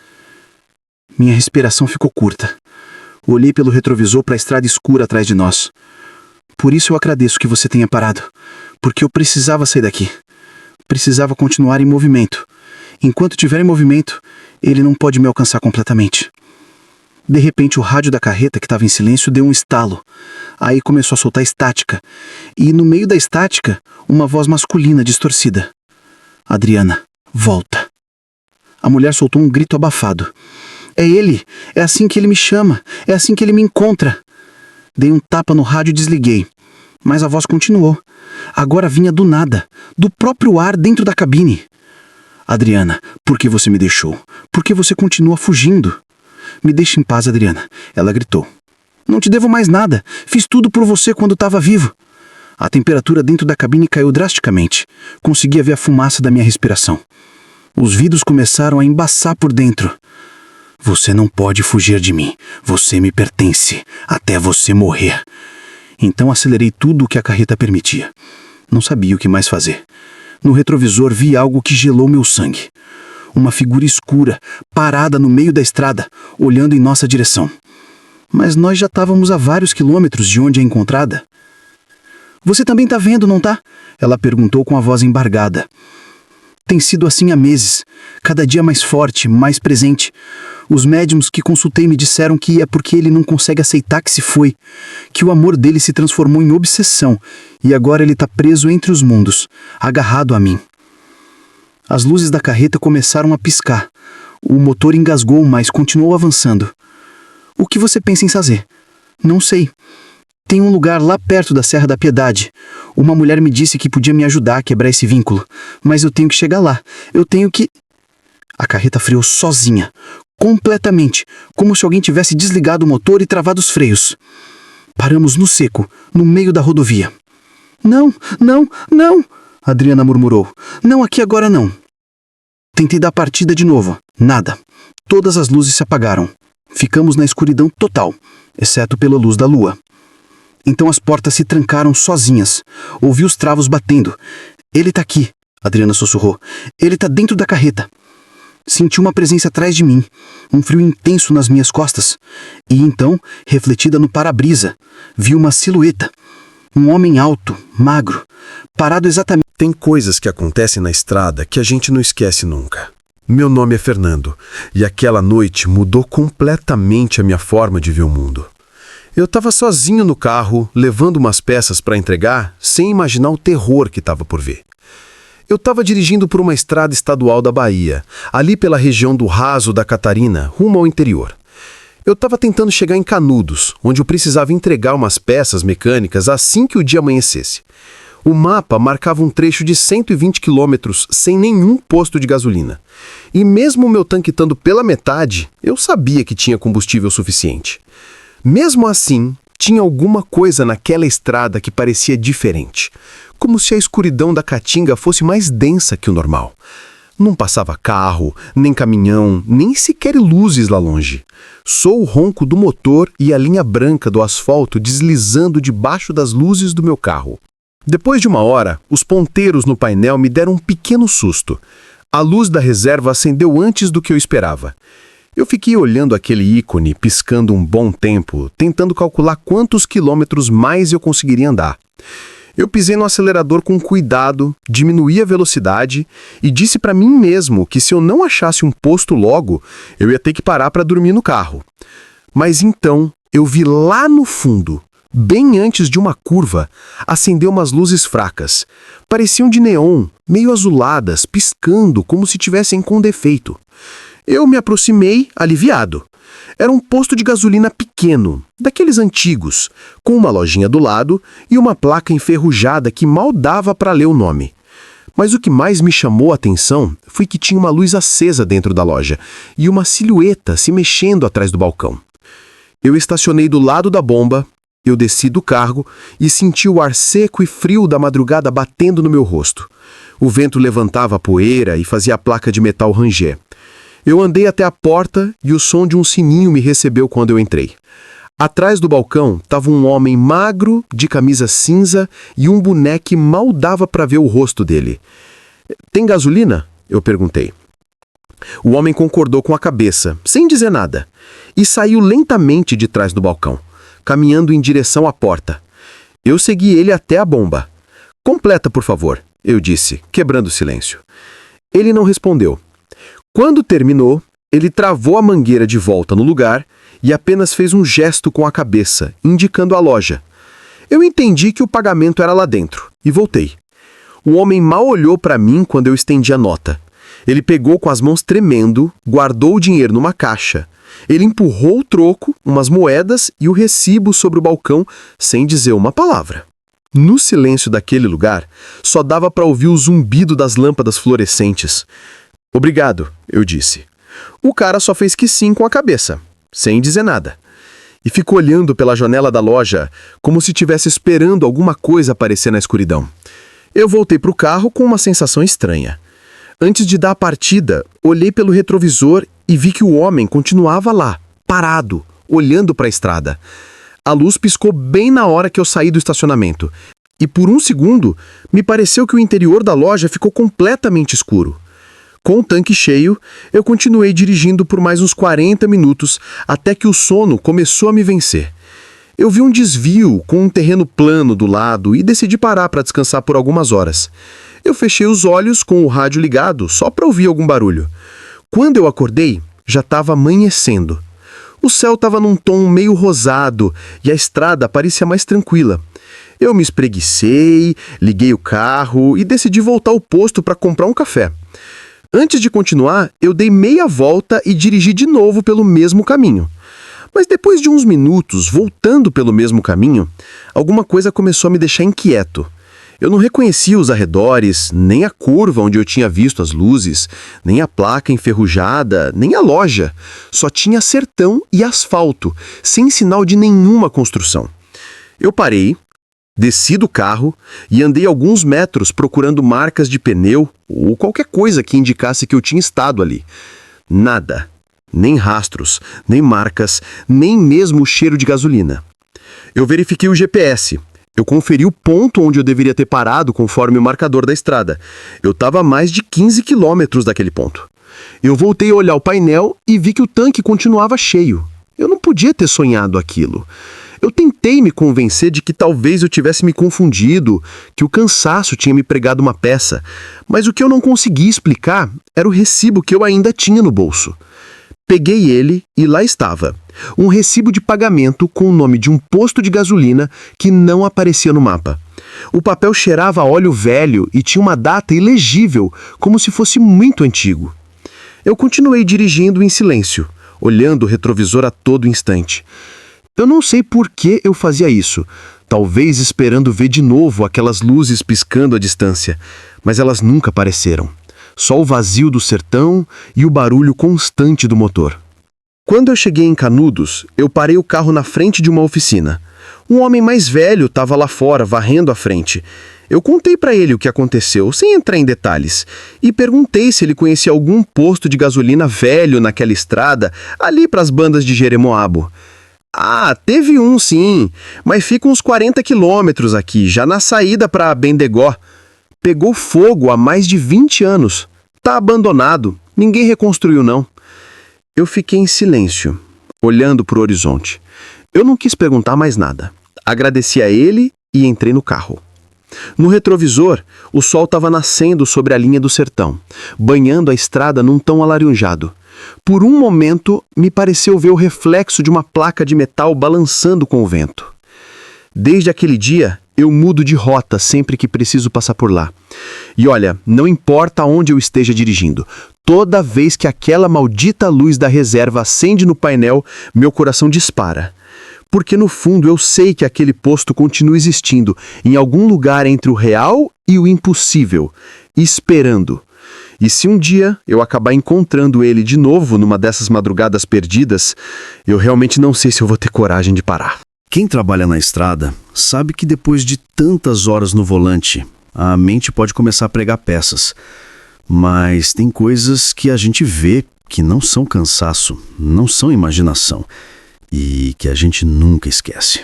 Minha respiração ficou curta. Olhei pelo retrovisor para a estrada escura atrás de nós. Por isso eu agradeço que você tenha parado, porque eu precisava sair daqui. Precisava continuar em movimento. Enquanto estiver em movimento, ele não pode me alcançar completamente. De repente, o rádio da carreta, que estava em silêncio, deu um estalo. Aí começou a soltar estática. E, no meio da estática, uma voz masculina distorcida. Adriana, volta. A mulher soltou um grito abafado. É ele! É assim que ele me chama! É assim que ele me encontra! Dei um tapa no rádio e desliguei. Mas a voz continuou. Agora vinha do nada, do próprio ar dentro da cabine. Adriana, por que você me deixou? Por que você continua fugindo? Me deixe em paz, Adriana, ela gritou. Não te devo mais nada. Fiz tudo por você quando estava vivo. A temperatura dentro da cabine caiu drasticamente. Conseguia ver a fumaça da minha respiração. Os vidros começaram a embaçar por dentro. Você não pode fugir de mim. Você me pertence, até você morrer. Então acelerei tudo o que a carreta permitia. Não sabia o que mais fazer. No retrovisor vi algo que gelou meu sangue. Uma figura escura, parada no meio da estrada, olhando em nossa direção. Mas nós já estávamos a vários quilômetros de onde a encontrada. Você também está vendo, não tá? Ela perguntou com a voz embargada. Tem sido assim há meses, cada dia mais forte, mais presente. Os médiums que consultei me disseram que é porque ele não consegue aceitar que se foi, que o amor dele se transformou em obsessão e agora ele está preso entre os mundos, agarrado a mim. As luzes da carreta começaram a piscar. O motor engasgou, mas continuou avançando. O que você pensa em fazer? Não sei. Tem um lugar lá perto da Serra da Piedade. Uma mulher me disse que podia me ajudar a quebrar esse vínculo, mas eu tenho que chegar lá. Eu tenho que... A carreta freou sozinha, completamente, como se alguém tivesse desligado o motor e travado os freios. Paramos no seco, no meio da rodovia. Não, não, não! Adriana murmurou. Não, aqui agora não. Tentei dar partida de novo. Nada. Todas as luzes se apagaram. Ficamos na escuridão total, exceto pela luz da lua. Então as portas se trancaram sozinhas. Ouvi os travos batendo. Ele tá aqui, Adriana sussurrou. Ele tá dentro da carreta. Senti uma presença atrás de mim, um frio intenso nas minhas costas. E então, refletida no para-brisa, vi uma silhueta. Um homem alto, magro, parado exatamente... Tem coisas que acontecem na estrada que a gente não esquece nunca. Meu nome é Fernando, e aquela noite mudou completamente a minha forma de ver o mundo. Eu estava sozinho no carro, levando umas peças para entregar, sem imaginar o terror que estava por ver. Eu estava dirigindo por uma estrada estadual da Bahia, ali pela região do Raso da Catarina, rumo ao interior. Eu estava tentando chegar em Canudos, onde eu precisava entregar umas peças mecânicas assim que o dia amanhecesse. O mapa marcava um trecho de 120 quilômetros sem nenhum posto de gasolina. E mesmo o meu tanque estando pela metade, eu sabia que tinha combustível suficiente. Mesmo assim, tinha alguma coisa naquela estrada que parecia diferente, como se a escuridão da Caatinga fosse mais densa que o normal. Não passava carro, nem caminhão, nem sequer luzes lá longe. Só o ronco do motor e a linha branca do asfalto deslizando debaixo das luzes do meu carro. Depois de uma hora, os ponteiros no painel me deram um pequeno susto. A luz da reserva acendeu antes do que eu esperava. Eu fiquei olhando aquele ícone, piscando um bom tempo, tentando calcular quantos quilômetros mais eu conseguiria andar. Eu pisei no acelerador com cuidado, diminuí a velocidade e disse para mim mesmo que se eu não achasse um posto logo, eu ia ter que parar para dormir no carro. Mas então eu vi lá no fundo, bem antes de uma curva, acender umas luzes fracas. Pareciam de neon, meio azuladas, piscando como se tivessem com defeito. Eu me aproximei, aliviado. Era um posto de gasolina pequeno, daqueles antigos, com uma lojinha do lado e uma placa enferrujada que mal dava para ler o nome. Mas o que mais me chamou a atenção foi que tinha uma luz acesa dentro da loja e uma silhueta se mexendo atrás do balcão. Eu estacionei do lado da bomba, eu desci do carro e senti o ar seco e frio da madrugada batendo no meu rosto. O vento levantava a poeira e fazia a placa de metal ranger. Eu andei até a porta e o som de um sininho me recebeu quando eu entrei. Atrás do balcão estava um homem magro, de camisa cinza e um boné que mal dava para ver o rosto dele. "Tem gasolina?" eu perguntei. O homem concordou com a cabeça, sem dizer nada, e saiu lentamente de trás do balcão, caminhando em direção à porta. Eu segui ele até a bomba. "Completa, por favor", eu disse, quebrando o silêncio. Ele não respondeu. Quando terminou, ele travou a mangueira de volta no lugar e apenas fez um gesto com a cabeça, indicando a loja. Eu entendi que o pagamento era lá dentro e voltei. O homem mal olhou para mim quando eu estendi a nota. Ele pegou com as mãos tremendo, guardou o dinheiro numa caixa. Ele empurrou o troco, umas moedas e o recibo sobre o balcão sem dizer uma palavra. No silêncio daquele lugar, só dava para ouvir o zumbido das lâmpadas fluorescentes. "Obrigado", eu disse. O cara só fez que sim com a cabeça, sem dizer nada. E ficou olhando pela janela da loja, como se estivesse esperando alguma coisa aparecer na escuridão. Eu voltei para o carro com uma sensação estranha. Antes de dar a partida, olhei pelo retrovisor e vi que o homem continuava lá, parado, olhando para a estrada. A luz piscou bem na hora que eu saí do estacionamento. E por um segundo, me pareceu que o interior da loja ficou completamente escuro. Com o tanque cheio, eu continuei dirigindo por mais uns 40 minutos, até que o sono começou a me vencer. Eu vi um desvio com um terreno plano do lado e decidi parar para descansar por algumas horas. Eu fechei os olhos com o rádio ligado, só para ouvir algum barulho. Quando eu acordei, já estava amanhecendo. O céu estava num tom meio rosado e a estrada parecia mais tranquila. Eu me espreguicei, liguei o carro e decidi voltar ao posto para comprar um café. Antes de continuar, eu dei meia volta e dirigi de novo pelo mesmo caminho. Mas depois de uns minutos, voltando pelo mesmo caminho, alguma coisa começou a me deixar inquieto. Eu não reconhecia os arredores, nem a curva onde eu tinha visto as luzes, nem a placa enferrujada, nem a loja. Só tinha sertão e asfalto, sem sinal de nenhuma construção. Eu parei, desci do carro e andei alguns metros procurando marcas de pneu ou qualquer coisa que indicasse que eu tinha estado ali. Nada. Nem rastros, nem marcas, nem mesmo o cheiro de gasolina. Eu verifiquei o GPS. Eu conferi o ponto onde eu deveria ter parado conforme o marcador da estrada. Eu estava a mais de 15 quilômetros daquele ponto. Eu voltei a olhar o painel e vi que o tanque continuava cheio. Eu não podia ter sonhado aquilo. Eu tentei me convencer de que talvez eu tivesse me confundido, que o cansaço tinha me pregado uma peça, mas o que eu não conseguia explicar era o recibo que eu ainda tinha no bolso. Peguei ele e lá estava, um recibo de pagamento com o nome de um posto de gasolina que não aparecia no mapa. O papel cheirava a óleo velho e tinha uma data ilegível, como se fosse muito antigo. Eu continuei dirigindo em silêncio, olhando o retrovisor a todo instante. Eu não sei por que eu fazia isso, talvez esperando ver de novo aquelas luzes piscando à distância, mas elas nunca apareceram. Só o vazio do sertão e o barulho constante do motor. Quando eu cheguei em Canudos, eu parei o carro na frente de uma oficina. Um homem mais velho estava lá fora, varrendo a frente. Eu contei para ele o que aconteceu, sem entrar em detalhes, e perguntei se ele conhecia algum posto de gasolina velho naquela estrada, ali para as bandas de Jeremoabo. Ah, teve um sim, mas fica uns 40 quilômetros aqui, já na saída para Bendegó. Pegou fogo há mais de 20 anos. Tá abandonado, ninguém reconstruiu não. Eu fiquei em silêncio, olhando para o horizonte. Eu não quis perguntar mais nada. Agradeci a ele e entrei no carro. No retrovisor, o sol estava nascendo sobre a linha do sertão, banhando a estrada num tom alaranjado. Por um momento, me pareceu ver o reflexo de uma placa de metal balançando com o vento. Desde aquele dia, eu mudo de rota sempre que preciso passar por lá. E olha, não importa onde eu esteja dirigindo, toda vez que aquela maldita luz da reserva acende no painel, meu coração dispara. Porque no fundo eu sei que aquele posto continua existindo, em algum lugar entre o real e o impossível, esperando. E se um dia eu acabar encontrando ele de novo numa dessas madrugadas perdidas, eu realmente não sei se eu vou ter coragem de parar. Quem trabalha na estrada sabe que depois de tantas horas no volante, a mente pode começar a pregar peças. Mas tem coisas que a gente vê que não são cansaço, não são imaginação, e que a gente nunca esquece.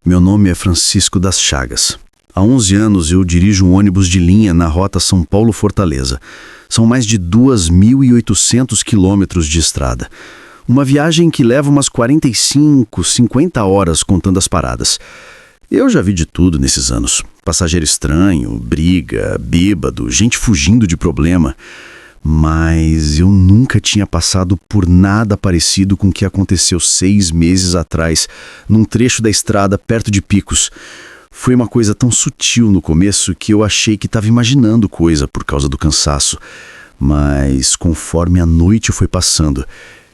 Meu nome é Francisco das Chagas. Há 11 anos eu dirijo um ônibus de linha na rota São Paulo-Fortaleza. São mais de 2.800 quilômetros de estrada. Uma viagem que leva umas 45, 50 horas contando as paradas. Eu já vi de tudo nesses anos. Passageiro estranho, briga, bêbado, gente fugindo de problema. Mas eu nunca tinha passado por nada parecido com o que aconteceu 6 meses atrás, num trecho da estrada perto de Picos. Foi uma coisa tão sutil no começo que eu achei que estava imaginando coisa por causa do cansaço. Mas conforme a noite foi passando,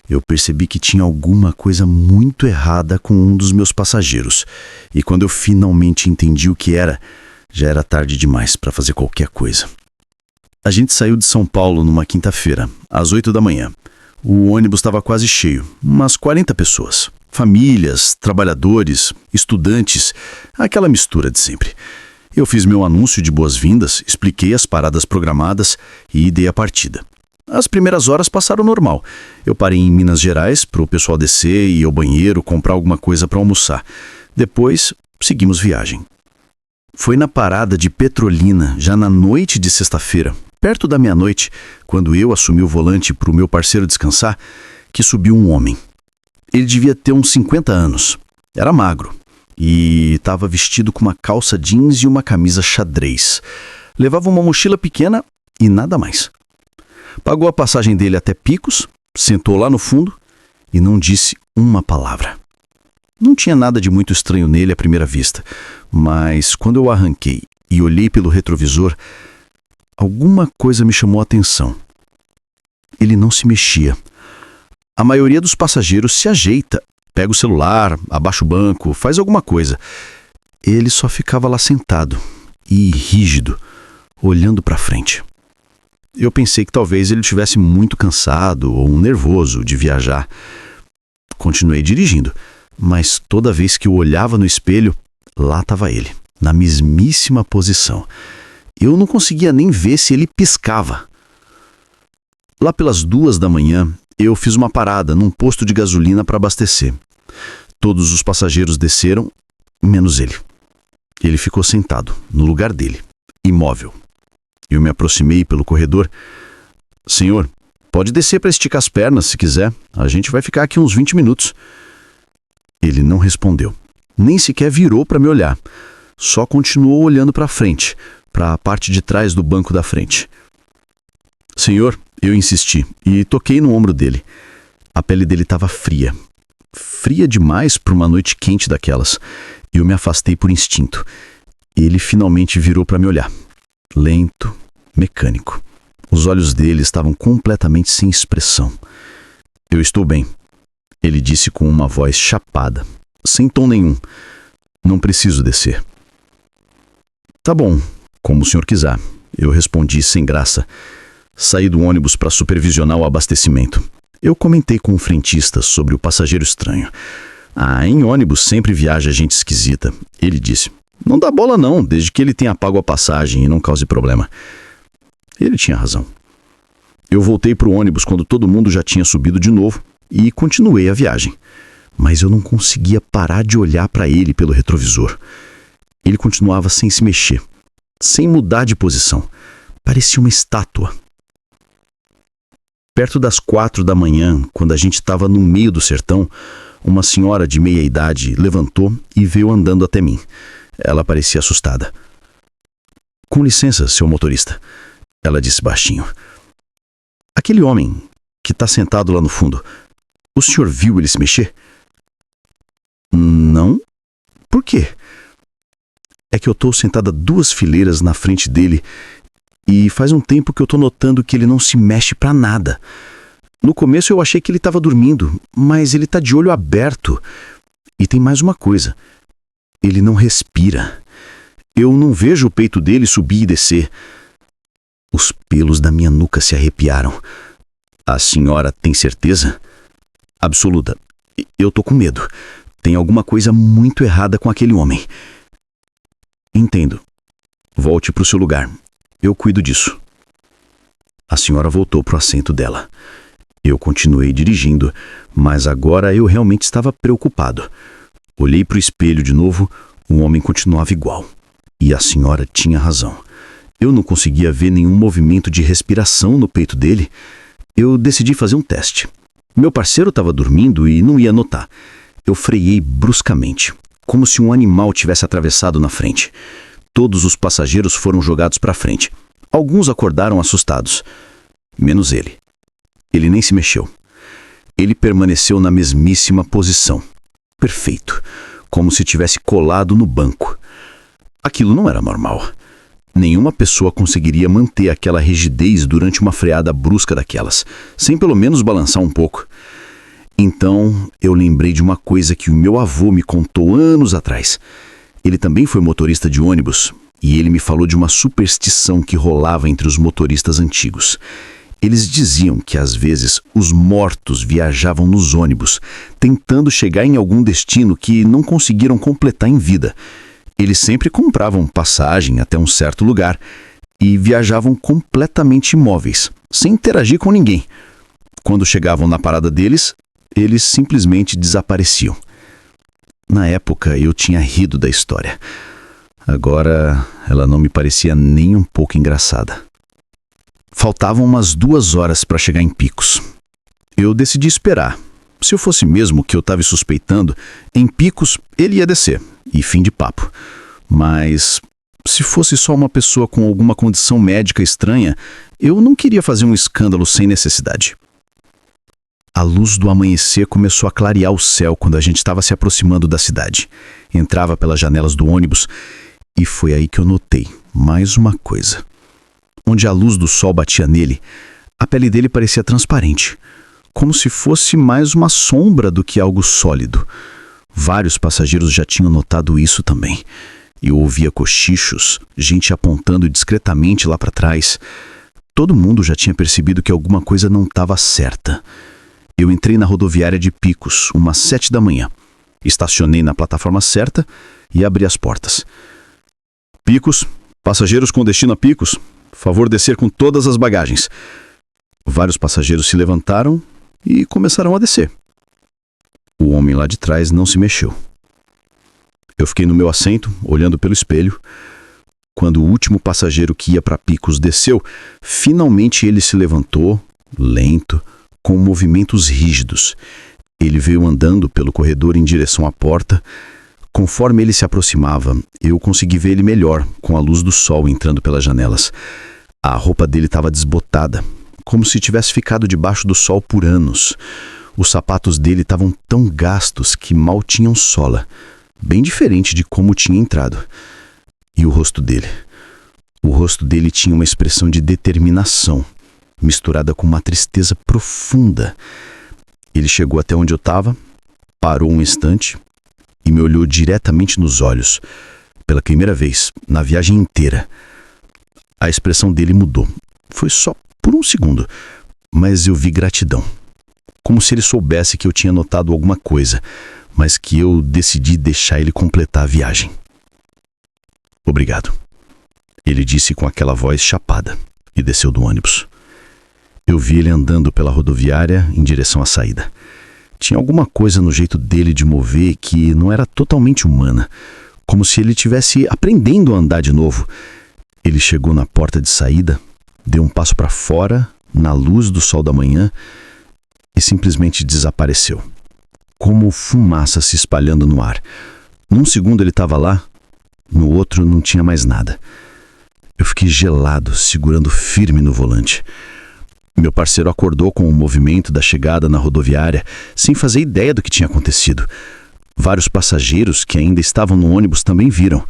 eu percebi que tinha alguma coisa muito errada com um dos meus passageiros. E quando eu finalmente entendi o que era, já era tarde demais para fazer qualquer coisa. A gente saiu de São Paulo numa quinta-feira, às 8 da manhã. O ônibus estava quase cheio, umas 40 pessoas. Famílias, trabalhadores, estudantes, aquela mistura de sempre. Eu fiz meu anúncio de boas-vindas, expliquei as paradas programadas e dei a partida. As primeiras horas passaram normal. Eu parei em Minas Gerais para o pessoal descer e ir ao banheiro, comprar alguma coisa para almoçar. Depois, seguimos viagem. Foi na parada de Petrolina, já na noite de sexta-feira, perto da meia-noite, quando eu assumi o volante para o meu parceiro descansar, que subiu um homem. Ele devia ter uns 50 anos. Era magro e estava vestido com uma calça jeans e uma camisa xadrez. Levava uma mochila pequena e nada mais. Pagou a passagem dele até Picos, sentou lá no fundo e não disse uma palavra. Não tinha nada de muito estranho nele à primeira vista, mas quando eu arranquei e olhei pelo retrovisor, alguma coisa me chamou a atenção. Ele não se mexia. A maioria dos passageiros se ajeita, pega o celular, abaixa o banco, faz alguma coisa. Ele só ficava lá sentado e rígido, olhando para frente. Eu pensei que talvez ele estivesse muito cansado ou nervoso de viajar. Continuei dirigindo, mas toda vez que eu olhava no espelho, lá estava ele, na mesmíssima posição. Eu não conseguia nem ver se ele piscava. Lá pelas 2 da manhã, eu fiz uma parada num posto de gasolina para abastecer. Todos os passageiros desceram, menos ele. Ele ficou sentado, no lugar dele, imóvel. Eu me aproximei pelo corredor. Senhor, pode descer para esticar as pernas se quiser. A gente vai ficar aqui uns 20 minutos. Ele não respondeu. Nem sequer virou para me olhar. Só continuou olhando para frente, para a parte de trás do banco da frente. Senhor, eu insisti e toquei no ombro dele. A pele dele estava fria. Fria demais para uma noite quente daquelas. Eu me afastei por instinto. Ele finalmente virou para me olhar. Lento, mecânico. Os olhos dele estavam completamente sem expressão. Eu estou bem, ele disse com uma voz chapada, sem tom nenhum. Não preciso descer. Tá bom, como o senhor quiser, eu respondi sem graça. Saí do ônibus para supervisionar o abastecimento. Eu comentei com o frentista sobre o passageiro estranho. Em ônibus sempre viaja gente esquisita. Ele disse, não dá bola não, desde que ele tenha pago a passagem e não cause problema. Ele tinha razão. Eu voltei para o ônibus quando todo mundo já tinha subido de novo e continuei a viagem. Mas eu não conseguia parar de olhar para ele pelo retrovisor. Ele continuava sem se mexer, sem mudar de posição. Parecia uma estátua. Perto das 4 da manhã, quando a gente estava no meio do sertão, uma senhora de meia idade levantou e veio andando até mim. Ela parecia assustada. Com licença, seu motorista, ela disse baixinho. Aquele homem que está sentado lá no fundo, o senhor viu ele se mexer? Não? Por quê? É que eu estou sentada 2 fileiras na frente dele e faz um tempo que eu estou notando que ele não se mexe para nada. No começo eu achei que ele estava dormindo, mas ele está de olho aberto. E tem mais uma coisa. Ele não respira. Eu não vejo o peito dele subir e descer. Os pelos da minha nuca se arrepiaram. A senhora tem certeza? Absoluta. Eu tô com medo. Tem alguma coisa muito errada com aquele homem. Entendo. Volte para o seu lugar. Eu cuido disso. A senhora voltou para o assento dela. Eu continuei dirigindo, mas agora eu realmente estava preocupado. Olhei para o espelho de novo, o homem continuava igual. E a senhora tinha razão. Eu não conseguia ver nenhum movimento de respiração no peito dele. Eu decidi fazer um teste. Meu parceiro estava dormindo e não ia notar. Eu freiei bruscamente, como se um animal tivesse atravessado na frente. Todos os passageiros foram jogados para frente. Alguns acordaram assustados. Menos ele. Ele nem se mexeu. Ele permaneceu na mesmíssima posição. Perfeito. Como se tivesse colado no banco. Aquilo não era normal. Nenhuma pessoa conseguiria manter aquela rigidez durante uma freada brusca daquelas, sem pelo menos balançar um pouco. Então, eu lembrei de uma coisa que o meu avô me contou anos atrás. Ele também foi motorista de ônibus, e ele me falou de uma superstição que rolava entre os motoristas antigos. Eles diziam que, às vezes, os mortos viajavam nos ônibus, tentando chegar em algum destino que não conseguiram completar em vida. Eles sempre compravam passagem até um certo lugar e viajavam completamente imóveis, sem interagir com ninguém. Quando chegavam na parada deles, eles simplesmente desapareciam. Na época, eu tinha rido da história. Agora, ela não me parecia nem um pouco engraçada. Faltavam umas 2 horas para chegar em Picos. Eu decidi esperar. Se eu fosse mesmo o que eu estava suspeitando, em Picos ele ia descer, e fim de papo. Mas se fosse só uma pessoa com alguma condição médica estranha, eu não queria fazer um escândalo sem necessidade. A luz do amanhecer começou a clarear o céu quando a gente estava se aproximando da cidade. Entrava pelas janelas do ônibus e foi aí que eu notei mais uma coisa. Onde a luz do sol batia nele, a pele dele parecia transparente, como se fosse mais uma sombra do que algo sólido. Vários passageiros já tinham notado isso também. Eu ouvia cochichos, gente apontando discretamente lá para trás. Todo mundo já tinha percebido que alguma coisa não estava certa. Eu entrei na rodoviária de Picos, umas 7 da manhã. Estacionei na plataforma certa e abri as portas. Picos, passageiros com destino a Picos, favor descer com todas as bagagens. Vários passageiros se levantaram e começaram a descer. O homem lá de trás não se mexeu. Eu fiquei no meu assento, olhando pelo espelho. Quando o último passageiro que ia para Picos desceu, finalmente ele se levantou, lento, com movimentos rígidos. Ele veio andando pelo corredor em direção à porta. Conforme ele se aproximava, eu consegui ver ele melhor, com a luz do sol entrando pelas janelas. A roupa dele estava desbotada, como se tivesse ficado debaixo do sol por anos. Os sapatos dele estavam tão gastos que mal tinham sola, bem diferente de como tinha entrado. E o rosto dele? O rosto dele tinha uma expressão de determinação, misturada com uma tristeza profunda. Ele chegou até onde eu estava, parou um instante e me olhou diretamente nos olhos, pela primeira vez, na viagem inteira. A expressão dele mudou. Foi só por um segundo, mas eu vi gratidão. Como se ele soubesse que eu tinha notado alguma coisa, mas que eu decidi deixar ele completar a viagem. Obrigado, ele disse com aquela voz chapada e desceu do ônibus. Eu vi ele andando pela rodoviária em direção à saída. Tinha alguma coisa no jeito dele de mover que não era totalmente humana, como se ele estivesse aprendendo a andar de novo. Ele chegou na porta de saída, deu um passo para fora, na luz do sol da manhã, e simplesmente desapareceu, como fumaça se espalhando no ar. Num segundo ele estava lá, no outro não tinha mais nada. Eu fiquei gelado, segurando firme no volante. Meu parceiro acordou com o movimento da chegada na rodoviária, sem fazer ideia do que tinha acontecido. Vários passageiros que ainda estavam no ônibus também viram.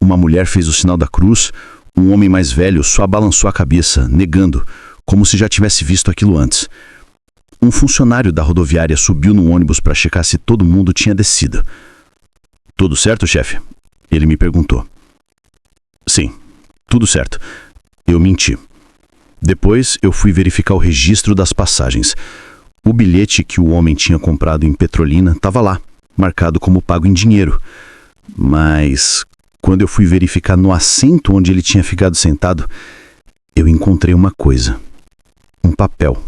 Uma mulher fez o sinal da cruz, um homem mais velho só balançou a cabeça, negando, como se já tivesse visto aquilo antes. Um funcionário da rodoviária subiu no ônibus para checar se todo mundo tinha descido. "Tudo certo, chefe?" Ele me perguntou. "Sim, tudo certo." Eu menti. Depois eu fui verificar o registro das passagens. O bilhete que o homem tinha comprado em Petrolina estava lá, marcado como pago em dinheiro. Mas quando eu fui verificar no assento onde ele tinha ficado sentado, eu encontrei uma coisa. Um papel,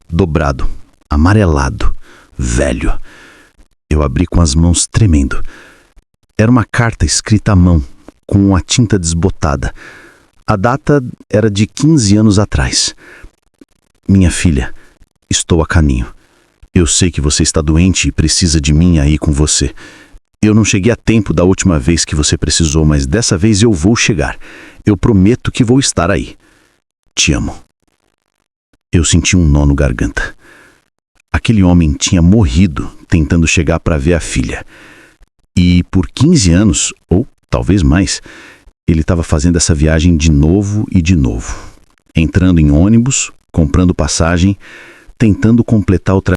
dobrado, amarelado, velho. Eu abri com as mãos tremendo. Era uma carta escrita à mão, com a tinta desbotada. A data era de 15 anos atrás. "Minha filha, estou a caminho. Eu sei que você está doente e precisa de mim aí com você. Eu não cheguei a tempo da última vez que você precisou, mas dessa vez eu vou chegar. Eu prometo que vou estar aí. Te amo." Eu senti um nó no garganta. Aquele homem tinha morrido tentando chegar para ver a filha. E por 15 anos, ou talvez mais, ele estava fazendo essa viagem de novo e de novo. Entrando em ônibus, comprando passagem, tentando completar o trajeto